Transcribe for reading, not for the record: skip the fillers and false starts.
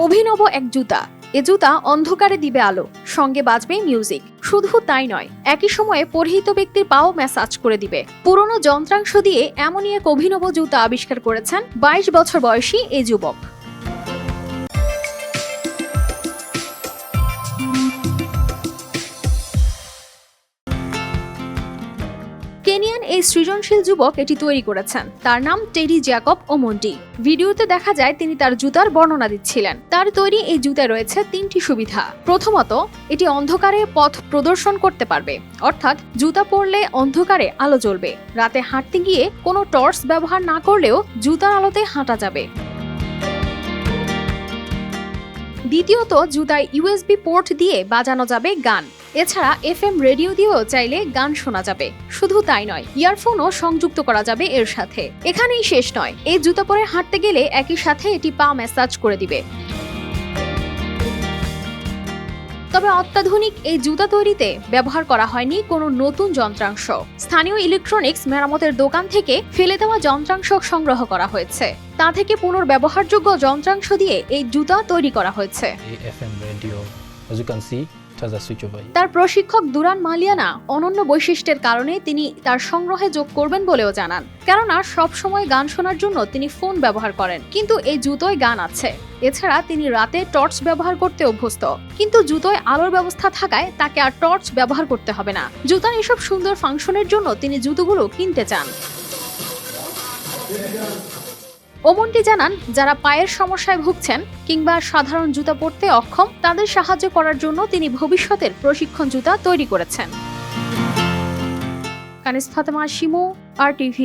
অভিনব এক জুতা। এ জুতা অন্ধকারে দিবে আলো, সঙ্গে বাজবে মিউজিক। শুধু তাই নয়, একই সময়ে পরিহিত ব্যক্তির পাও ম্যাসাজ করে দিবে। পুরনো যন্ত্রাংশ দিয়ে এমনই এক অভিনব জুতা আবিষ্কার করেছেন 22 বছর বয়সী এই যুবক। কেনিয়ান এই সৃজনশীল যুবক এটি তৈরি করেছেন। তার নাম টেডি জ্যাকব ওমন্টি। ভিডিওতে দেখা যায় তিনি তার জুতার বর্ণনা দিচ্ছিলেন। তার তৈরি এই জুতায় রয়েছে 3টি সুবিধা। প্রথমত, এটি অন্ধকারে পথ প্রদর্শন করতে পারবে, অর্থাৎ জুতা পরলে অন্ধকারে আলো জ্বলবে। রাতে হাঁটতে গিয়ে কোনো টর্চ ব্যবহার না করলেও জুতার আলোতে হাঁটা যাবে। দ্বিতীয়ত, জুতায় ইউএসবি পোর্ট দিয়ে বাজানো যাবে গান। এছাড়া FM রেডিও দিয়েও চাইলে গান শোনা যাবে। শুধু তাই নয়, ইয়ারফোনও সংযুক্ত করা যাবে এর সাথে। এখানেই শেষ নয়, এই জুতা পরে হাঁটতে গেলে একই সাথে এটি পা ম্যাসাজ করে দিবে। তবে অত্যাধুনিক এই জুতা তৈরিতে ব্যবহার করা হয়নি কোনো নতুন যন্ত্রাংশ। স্থানীয় ইলেকট্রনিক্স মেরামতের দোকান থেকে ফেলে দেওয়া যন্ত্রাংশ সংগ্রহ করা হয়েছে। তা থেকে পুনর্ব্যবহারযোগ্য যন্ত্রাংশ দিয়ে এই জুতা তৈরি করা হয়েছে। তার প্রশিক্ষক দুরান মালিয়ানা অনন্য বৈশিষ্ট্যের কারণে তিনি তার সংগ্রহে যোগ করবেন বলেও জানান। কেননা সব সময় গান শোনার জন্য তিনি ফোন ব্যবহার করেন, কিন্তু এই জুতোয় গান আছে। এছাড়া তিনি রাতে টর্চ ব্যবহার করতে অভ্যস্ত, কিন্তু জুতোয় আলোর ব্যবস্থা থাকায় তাকে আর টর্চ ব্যবহার করতে হবে না। জুতার এসব সুন্দর ফাংশনের জন্য তিনি জুতোগুলো কিনতে চান। ওমন্টি জানান, যারা পায়ের সমস্যায় ভুগছেন কিংবা সাধারণ জুতা পরতে অক্ষম, তাদের সাহায্য করার জন্য তিনি ভবিষ্যতের প্রশিক্ষণ জুতা তৈরি করেছেন। কানিস ফাতেমা শিমু, RTV।